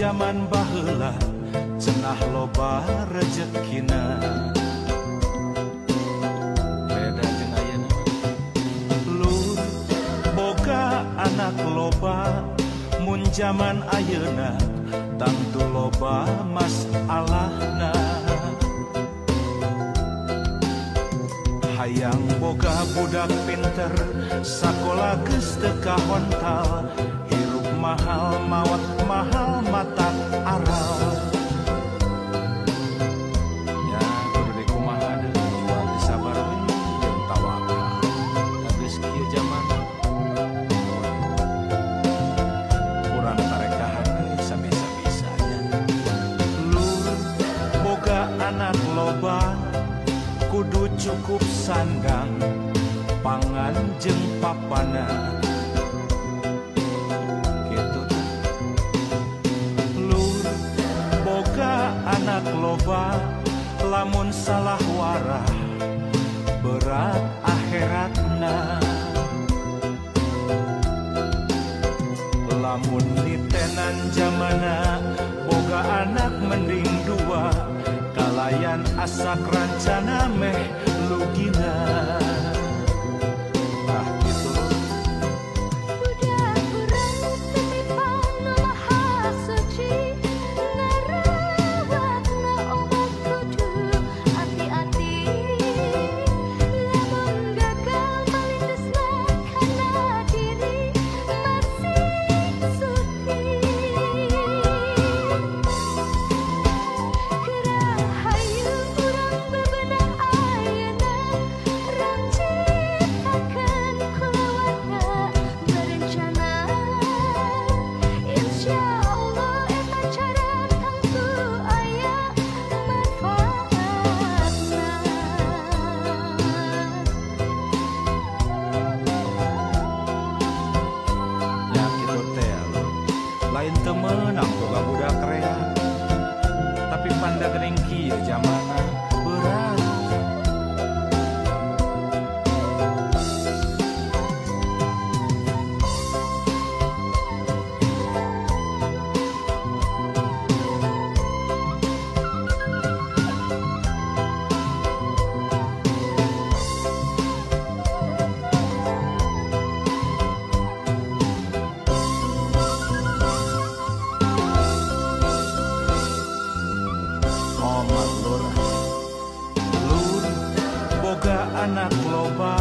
zaman baheula cenah loba rezekina. Beda jeung ayeuna. Lur boga anak loba mun zaman ayeuna tangtu loba masalahna. Hayang boga budak pinter sakola geus teu kahontal, hirup mahal mawat mahal matak aral. Ya kudu dikumaha deui jual teu sabar we jeung tawakal. Da geus kieu zaman urang tarekahan sabisa-bisanya. Lur boga anak loba kudu cukup sandang pangan jeung papana. Kitu teh. Lur boga anak loba lamun salah warah berat akhiratna. Lamun ditenan zamana boga anak mending dua, kalayan asa rancana meh lugina. Nah gitu. Budak urang titipang nu maha suci, ngarawatna obat kudu hati-hati. Lamun gagal malindusna kana diri masih suci. Rahayu urang bebenah ayeuna rancitakeun kulawarga berencana. Insyaallah eta cara tangtu aya manfaatna. Ya kitu teh Lur. Lain teu meunang boga budak rea, tapi panda geuning kieu zamana berat. Momen Lur. Lur boga anak loba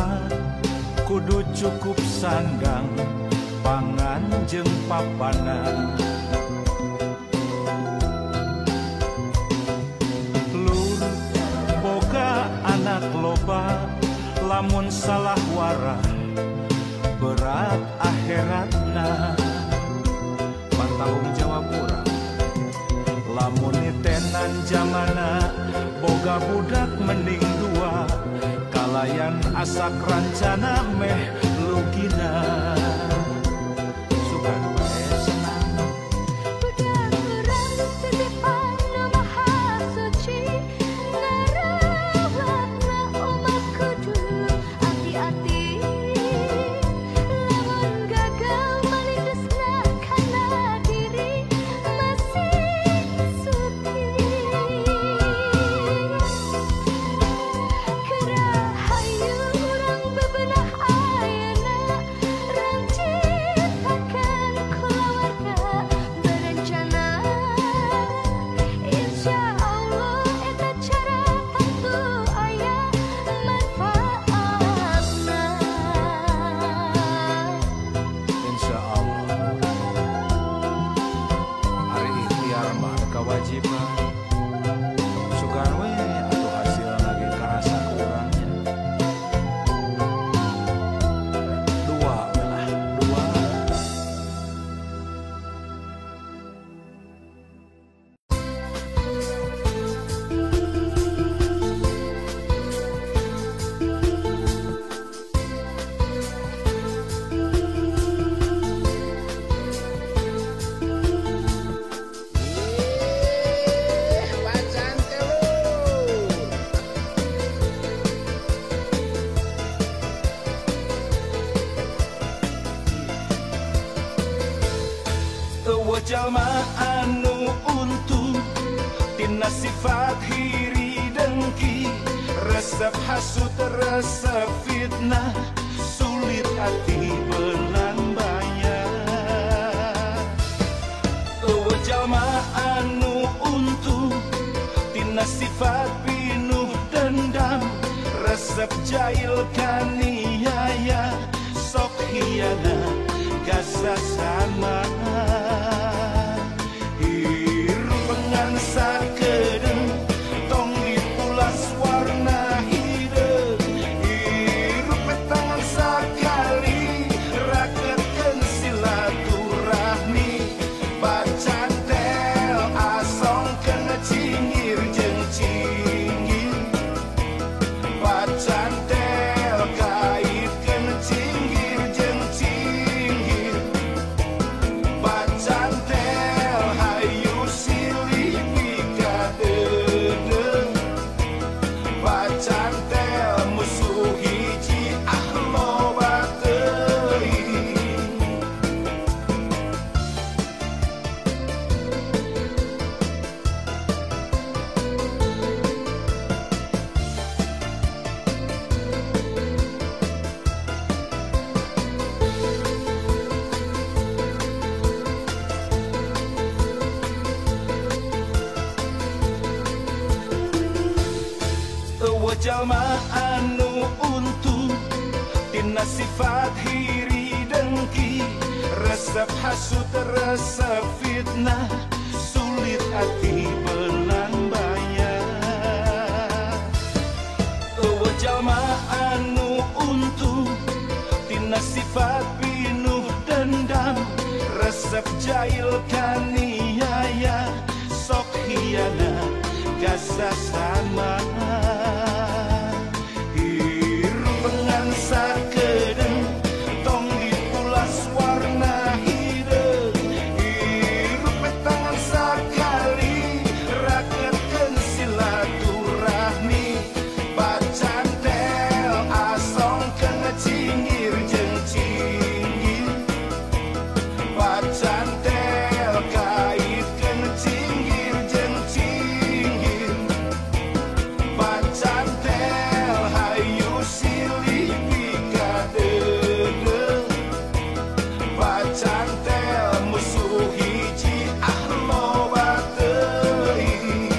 kudu cukup sandang pangan jeung papana. Lur boga anak loba lamun salah warah berat akhiratna. Pantanggung jawab urang. Lamun nitenan zamana boga budak mending dua, kalayan asa rancana meh lugina. Sugan bae senang. Budak urang titipang nu maha suci, ngarawatna umat kudu hati-hati. Lamun gagal malindusna kana diri masih suci. Rahayu urang bebenah ayeuna rancitakeun kulawarga berencana. Insyaallah eta cara tangtu aya manfaatna. Insyaallah. Ari ikhtiar mah kewajiban. Sugan we atuh hasilna ge karasa ku urangnya. Dua belah, dua. Wacan telu. Teu jalma anu hiri dengki, resep hasut resep fitnah, sulit hati belambanya. Jalma anu untung tina sifat pinuh dendam, resep jahil kaniaya, sok hianat gasa sama. Hirup pengan sakedeng tong dipulas warna hidung, hirup petangan sakali raketkeun silaturahmi, bacan tel asong kena cinggir jeung cinggir, bacan tel kait kena cinggir jeung cinggir, bacan tel hayu silih pikadeudeuh, bacan tel musuh hiji loba teuing. Jalma anu untung tina sifat hiri dengki, resep hasut resep fitnah, sulit hati belambanya. Jalma anu untung tina sifat pinuh dendam, resep jahil kaniaya, sok hianat gasa sama. Sakedeng tong dipulas warna hidung, hirup petangan sakali raketkeun silaturahmi, bacan tel asong kena cinggir jeung cinggir, bacan tel kait kena cinggir jeung cinggir, bacan tel hayu silih pikadeudeuh, bacan tel musuh hiji loba teuing.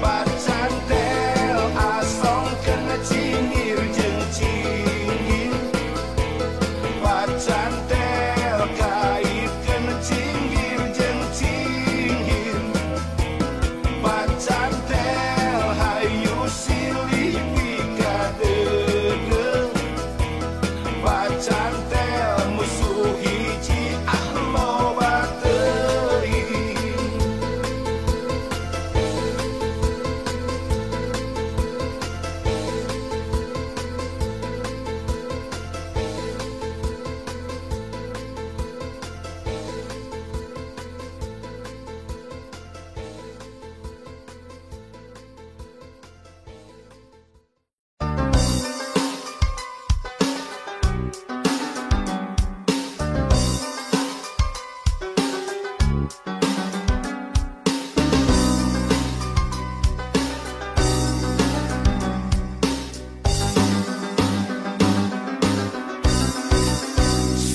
Bacan tel asong kena cinggir jeung cinggir, bacan tel kait kena cinggir jeung cinggir, bacan tel hayu silih pikadeudeuh, bacan tel musuh hiji loba teuing.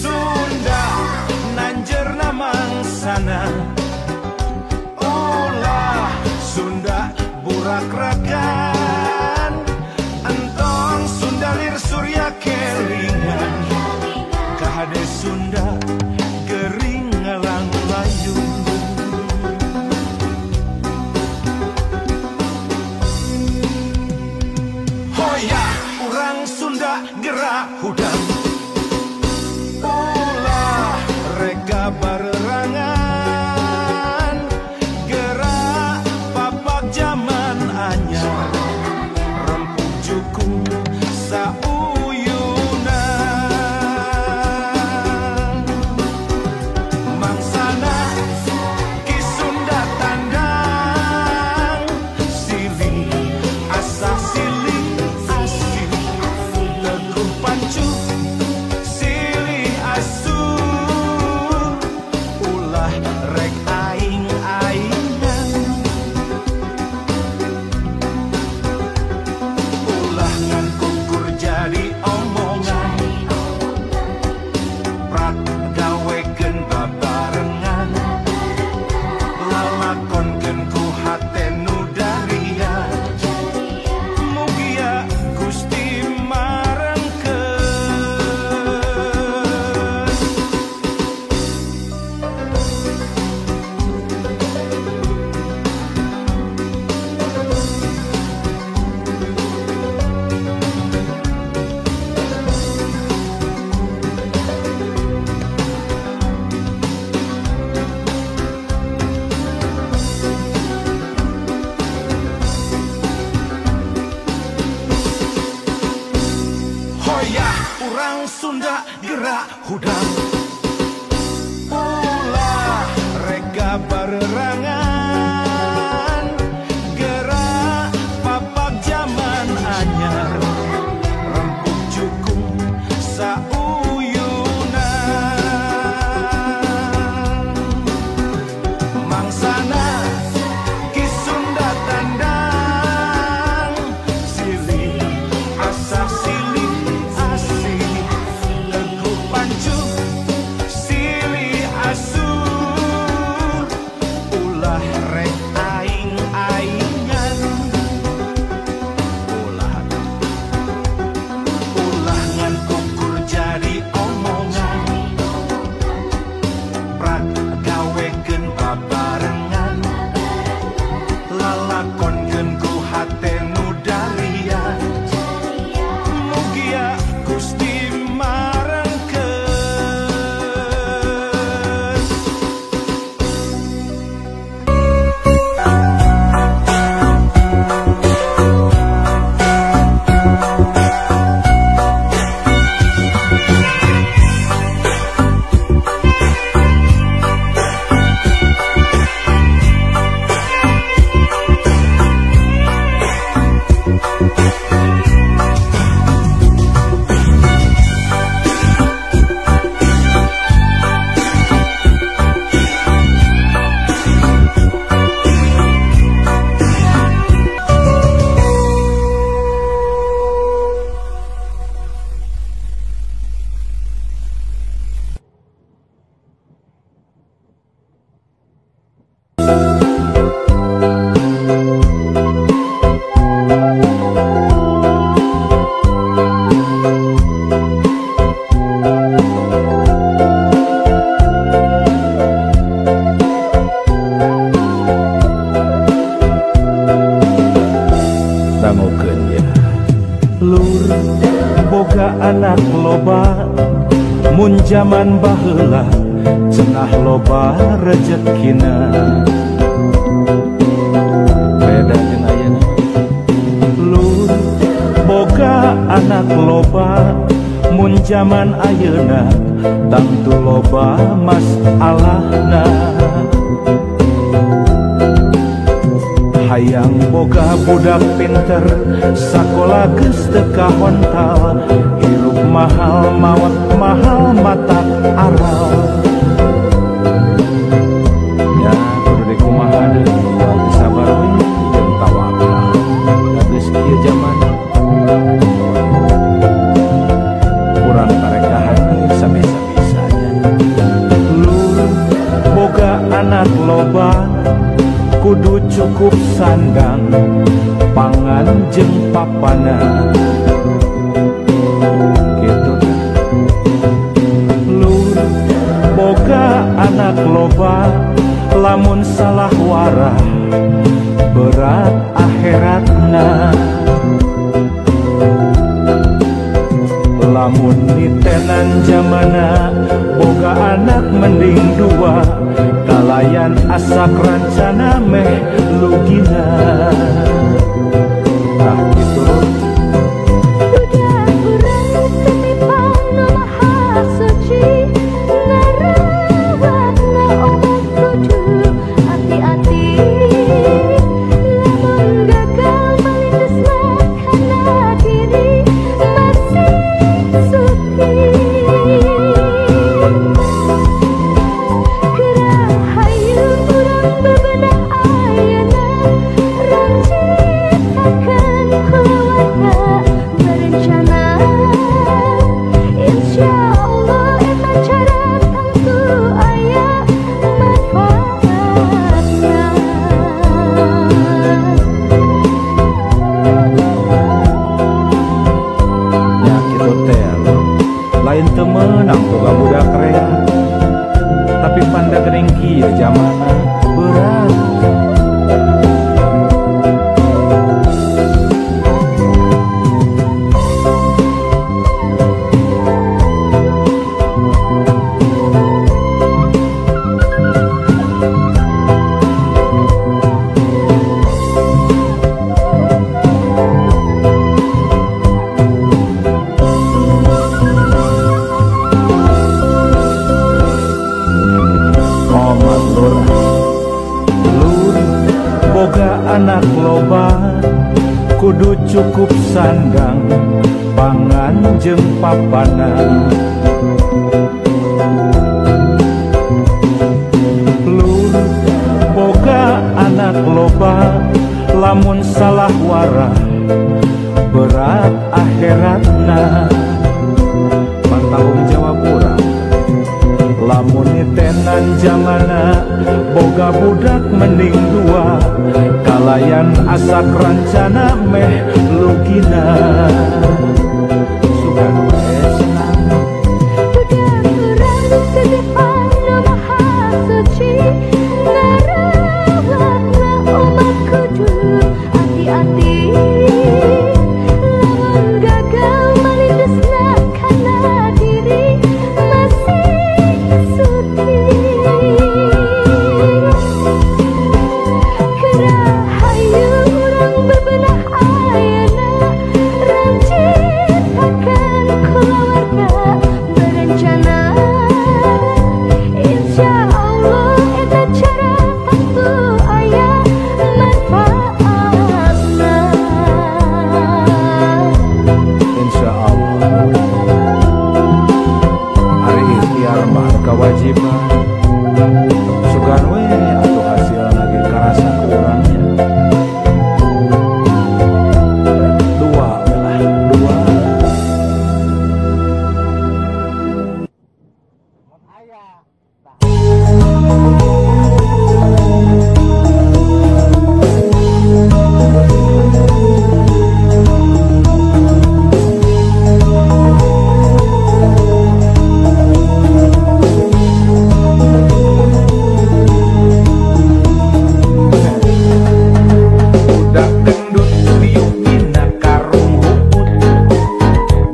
Sunda nanjerna mangsana, ulah Sunda burak rakan, entong Sunda lir surya kelingan, kahade Sunda gering ngalang layung. Hoya urang Sunda gerak hudang, ulah rega barerangan, gerak papak zaman anyar, rempuk jukung sauyunan, mangsana ki Sunda tandang, silih asa silih Hoyah urang Sunda gerak hudang ulah reka barerangan gerak papak zaman anyar rempuk jukung sauyunan mangsana ki Sunda tandang silih asa silih asih teguh pancu silih asur ulah rek aing-aingan ulah ngan ukur jadi omongan prak gawekeun babarengan lalakonkeun ku hate nu darian mugia Gusti marengkeun. Dangukeun ya lur boga anak loba mun jaman baheula cenah loba rezekina beda jeung ayeuna lur boga anak loba mun jaman ayeuna tangtu loba masalahna hayang boga budak pinter sakola geus teu kahontal hirup mahal mawat mahal mata aral ya kudu dikumaha deui sabar we jeung tawakal da geus kieu zaman urang tarekahan sabisa-bisanya lur boga anak loba kudu cukup sandang pangan jeung papana gitu kan lur boga anak loba lamun salah warah berat akhiratna lamun nitenan zamana boga anak mending dua kalayan asak rancana meh lugina nah gitu lain temenang boga budak rea tapi panda gering kieu zamana berat kudu cukup sandang pangan jeung papanan. Lur boga anak loba lamun salah warah berat akhiratna. Tanggung jawab urang lamun nitenan zamana boga budak mending dua kalayan asa rancana meh lugina. Sugan we senang Budak urang titipan nu maha suci ngarawatna umat kudu hati-hati. Lamun gagal malindusna kana diri masih suci. Kerahayu urang bebenah ayana rajin akan keluarga berencana. Insya Allah eta cara tentu aya manfaatna. insya Allah hari ikhtiar mah kewajiban. Sugan we atuh hasil lagi karasa ku urangnya. Dua lah dua. Budak gendut liuk dina karung huput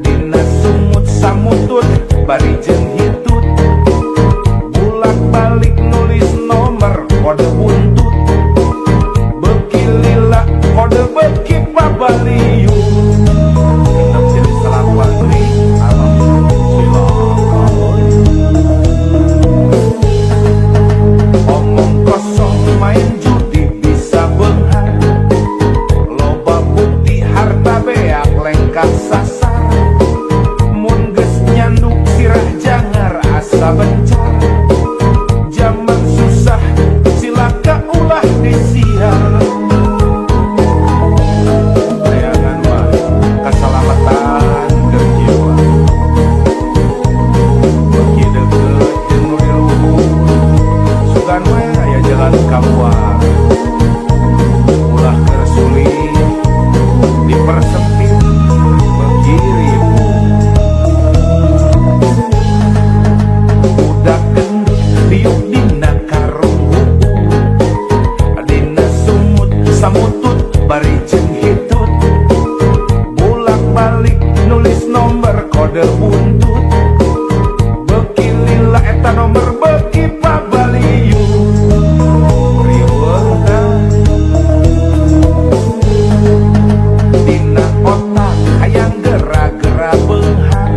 dina sumut samutut bari jeung hitut bulak balik nulis nomor kode buntut beuki lila kode beuki pabaliu kita jadi selamat beri alam silakan omong kosong main judi bisa benghar loba bukti harta beak lengkap sasar mun geus nyanduk sirah jangar asa bencar zaman susah silaka ulah disiar layangan mah keselamatan keur jiwa beuki deukeut jeung nu di luhur sugan we aya jalan kaluar ulah keur sulit dipersempit beuki ribu. Budak gendut liuk dina karung huput dina sumut samutut bari jeung hitut bulak balik nulis nomor kode buntut beuki lila eta nomor beuki pabaliu riweuh dina otak hayang gera-gera beunghar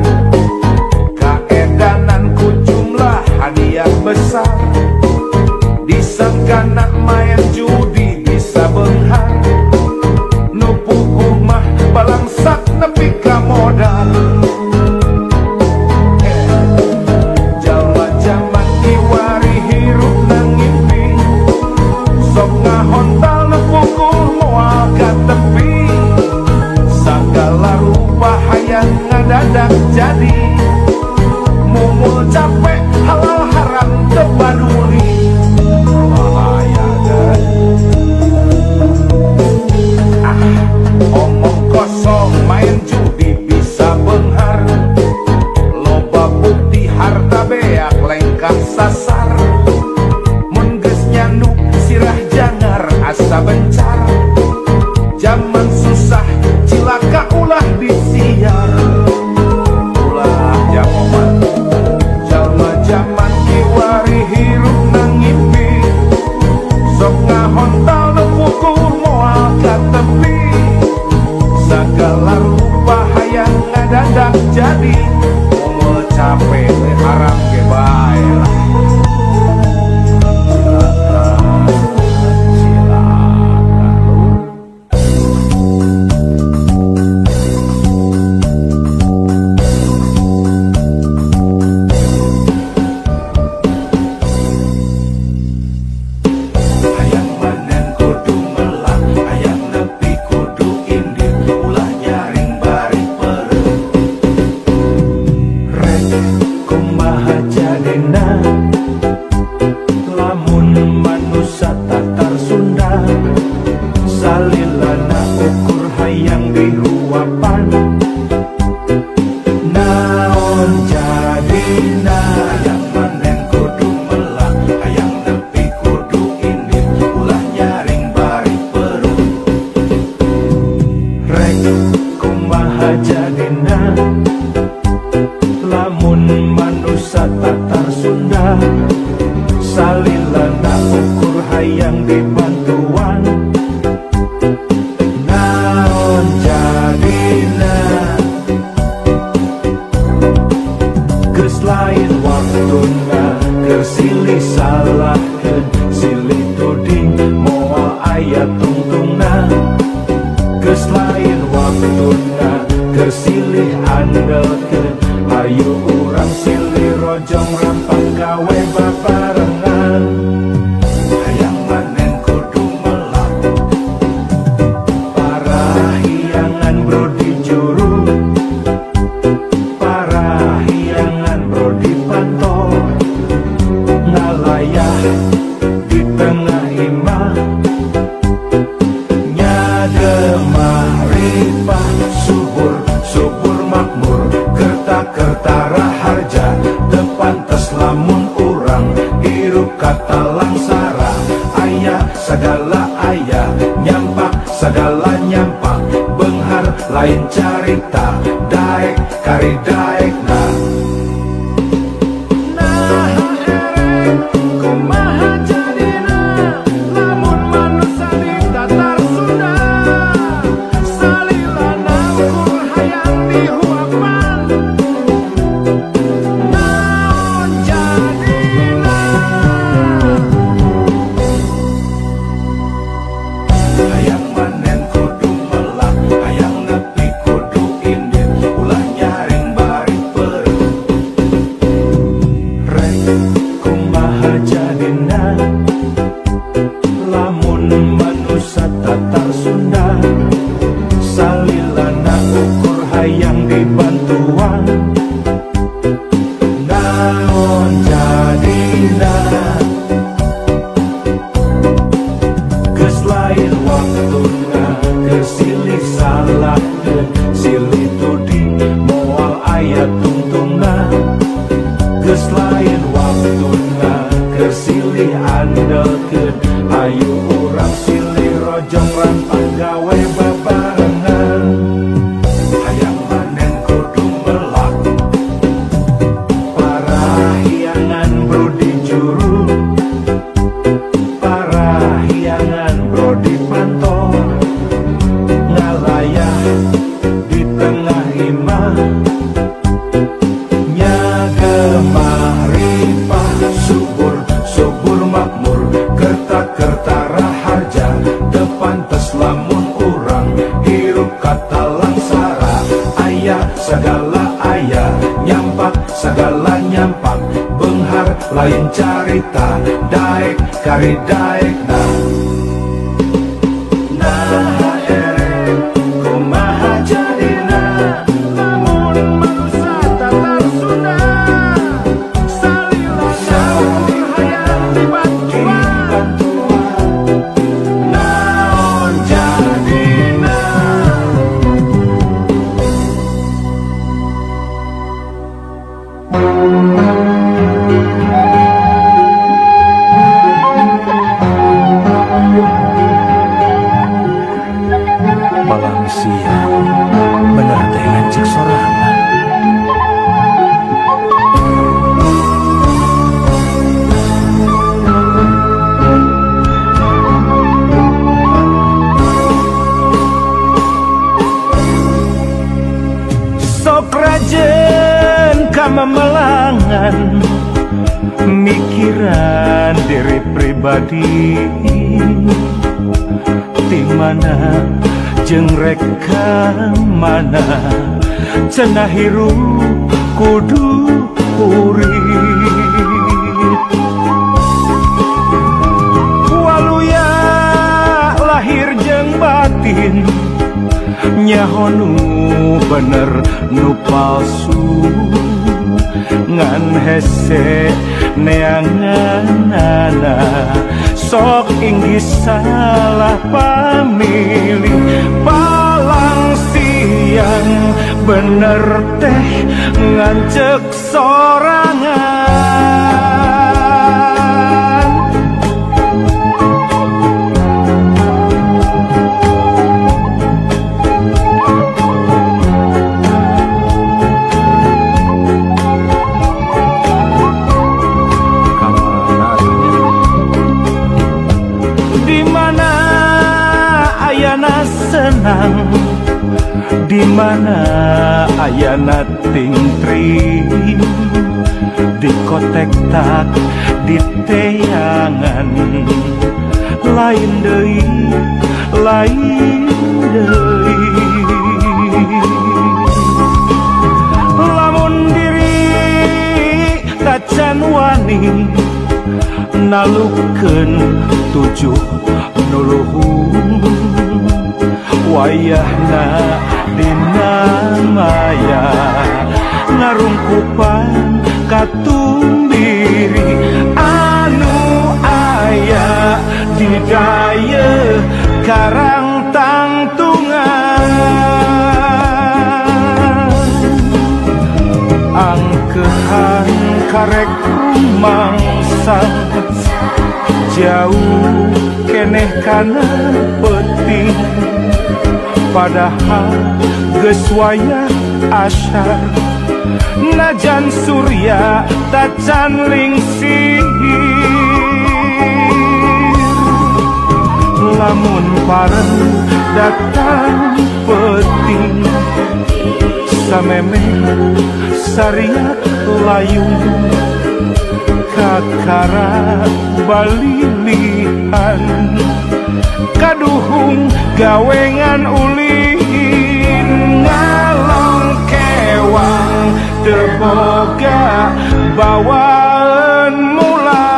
kaedanan ku jumlah hadiah besar disangkana main judi bisa beunghar nu puguh mah balangsak nepi ka modal. Jalma jaman kiwari hirup nang ngimpi sok ngahontal nu pukul moal ka tepi sagala rupa hayang ngadadak jadi mumul capek halal haram teu paduli bahaya dan omong kosong main judi bisa beunghar loba bukti harta beak lengkap sasar mun geus nyanduk sirah jangar asa bencar zaman susah cilaka ulah disiar ulah jamoman jalma jaman kiwari hirup nang ngimpi sok ngahontal nu pukul moal ka tepi sagala rupa hayang ngadadak jadi mumul capek teh haram ge bae lah. Silakan dina, lamun manusia Tatar Sunda, salilana ukur hayang dibantuan. Naon jadina, geus lain waktuna, keur silih salahkeun, silih tuding moal aya tungtungna. Geus lain waktuna, keur silih andelkeun, ayo urang silih rojong rampak gawe babarengan. Hayang manen kudu melak, parahiangan brodi juru, parahiangan brodi pantol, ngalayah di tengah imah, nyade mahrifah subur, subur makmur, kerta-kerta raharja, tepantes lamun urang hirup kata langsara. Aya sagala aya, nyampak sagala nyampak, beunghar lain carita, daek kari daekna. Kumaha jadina, lamun manusia di Tatar Sunda, salilana ukur hayang dihuapan. Naon jadina, hayang manen kudu melak, hayang nepi kudu indit, ulah nyaring bari perut. Rek kumaha jadina, lamun manusia Tatar Sunda, salilana ukur hayang dibantuan. Naon jadina, geus lain waktuna, keur silih salahkeun, silih tuding moal aya tungtungna. Geus lain waktuna, keur silih andelkeun, ayo urang silih rojong rampak gawe babarengan. Hayang manen kudu melak, parahiangan brodi juru, parahiangan brodi pantol, ngalayah di tengah imah, nyaga mahrifah subur, subur makmur, kerta-kerta raharja, tepantes lamun urang hirup kata langsara. Aya sagala aya, nyampak sagala nyampak, beunghar lain carita, daek kari daekna. Nah erek kumaha jadina, lamun manusia Tatar Sunda, salilana ukur hayang dibantuan. Naon jadina, palang siang bener teh ngancik sorangan. Sok rajen kamamelangan, mikiran diri pribadi, di mana jeung reka mana, cenah hirup kudu urip. Waluya lahir jeung batin, nyaho nu bener nu palsu, ngan hese neanganana, sok inggih salah pamilih. Palang siang bener teh ngancek sorangan. dating trim dikotek tak di teangan lain deui lamun diri tacan wani nalukeun tujuh nuluhung wayahna dina maya ngarungkupan katumbiri anu aya di daya karang tangtungan angkehan karek rumangsang jauh keneh kana penting padahal geus wayah asyar najan surya tacan lingsir lamun pareng datang penting sameme sariak layung kakara balilihan kaduhung gawengan ulin ngalong kewang teboga bawaan mulang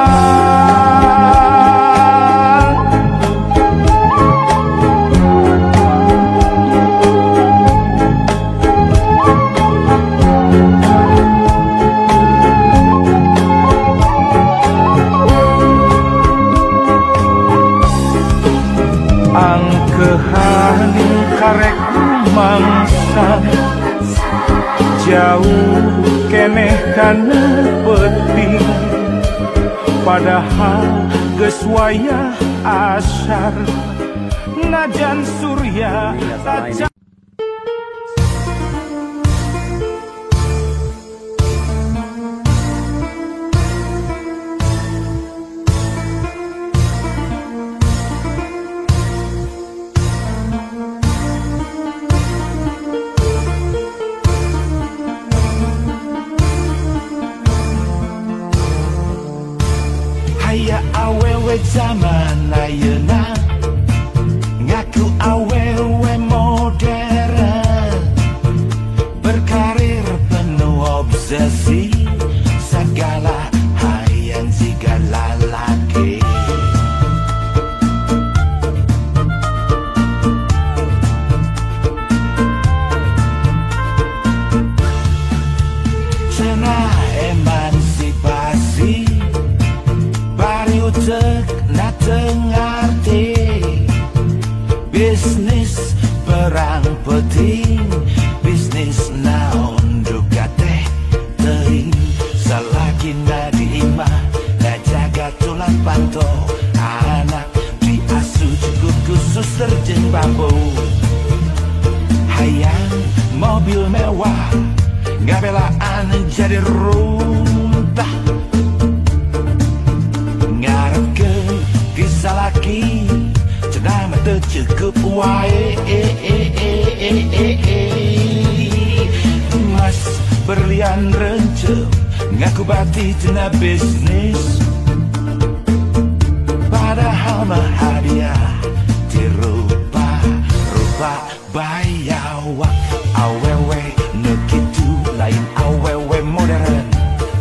angkehan karek mangsa jauh keneh kana penting padahal geus wayah asyar najan surya tacan awewe zaman ayeuna ngaku awewe modern berkarir penuh obsesi segala hayang segala laki cenah emansipasi cek na tengarti bisnis perang penting bisnis naon duka teh teuing salaki na diimah na jaga tulang panto anak diasuh cukup khusus terjeng bambu hayang mobil mewah gabelaan jadi runtah salaki cenah mah teu cukup wae mas berlian rencem ngaku bati cenah bisnis padahal mah hadiah dirupa bayawak awewe nu kitu lain awewe modern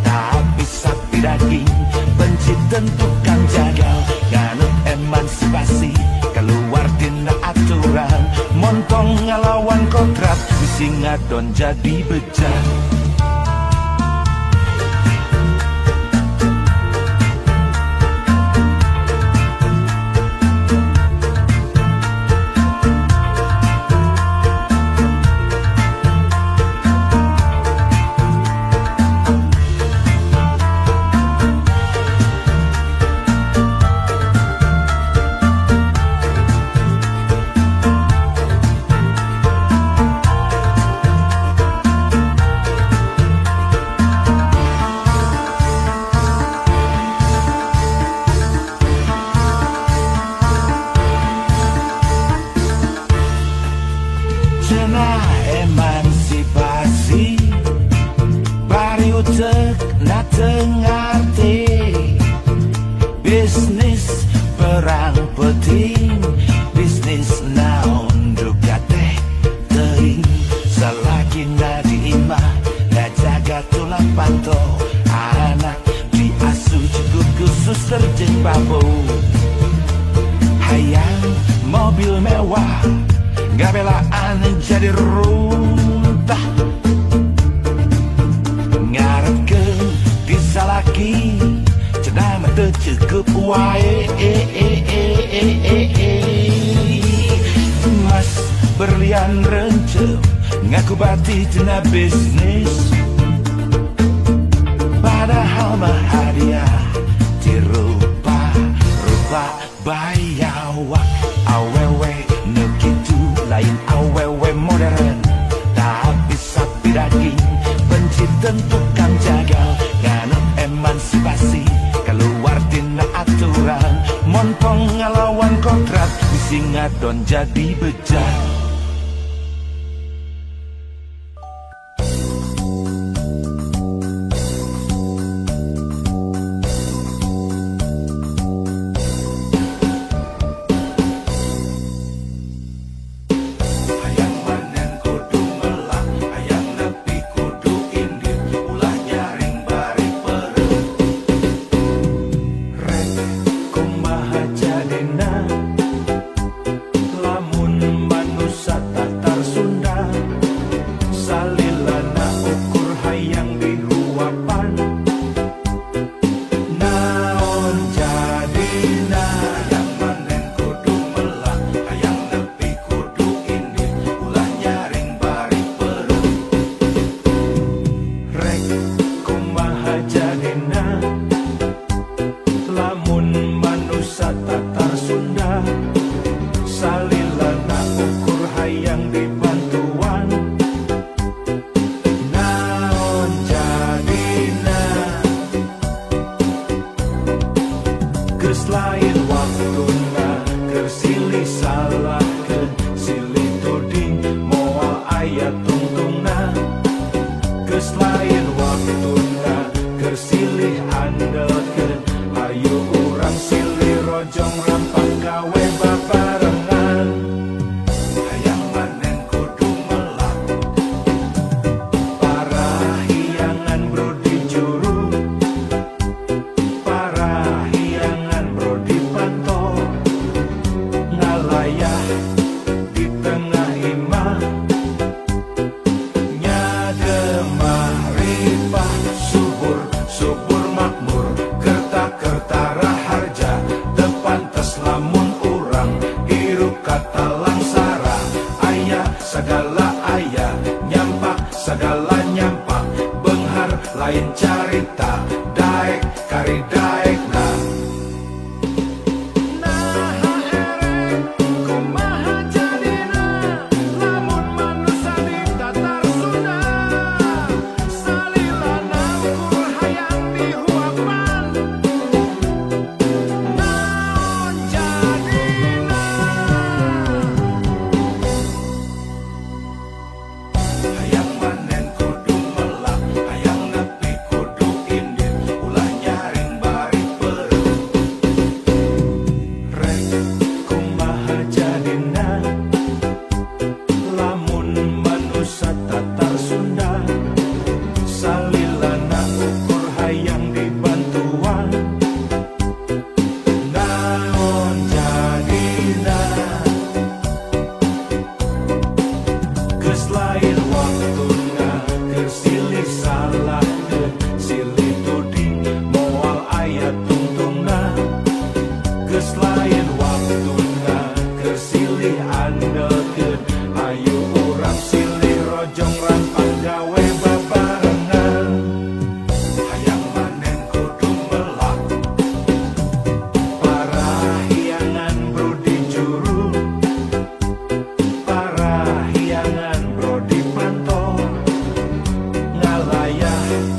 tapi sapi daging benci tentukan jagal ganut emansipasi keluar dina aturan montong ngelawan kontrak bisi ngadon jadi bejat ngerti bisnis perang penting, bisnis naon juga teh teuing selagi nadima ngajaga tulang panto anak diasuh cukup khusus terjeng babu hayang mobil mewah gabelaan jadi runtah ngarep ke bisa lagi cenah mah teu cukup wae mas berlian rencem ngaku bati cenah bisnis padahal mah hadiah dirupa bayawak awewe nu kitu lain awewe modern tapi sapi daging benci tentukan jagal nganut emansipasi keluar dina aturan montong ngelawan kontrak bisi ngadon jadi bejat. Lain waktuna kersilih salahkeun silih tuding moal aya tungtungna geus lain waktuna kersilih andelkeun ayo urang silih rojong rampak gawe babarengan hayang manen kudu melak para hiangan brodi juru di tengah imah nyademah ripah subur makmur kerta raharja tepantes lamun urang hirup kata langsara aya segala aya nyampak segala nyampak benghar lain carita daek kari daek nah lain waktuna kersilih salahkeun silih tuding moal aya tungtungna geus lain waktuna kersilih andelkeun ayo urang silih rojong rampak gawe babarengan hayang manen kudu melak para hiangan brodi juru para hiangan di pantau ngalayah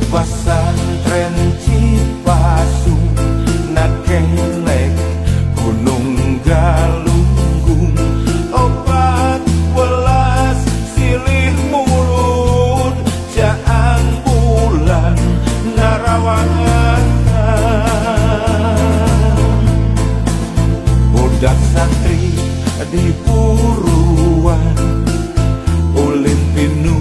Pasantren Cipasung nakelek Gunung Galunggung opat welas silih mulut jaang bulan narawangan budak santri di puruan ulin pinu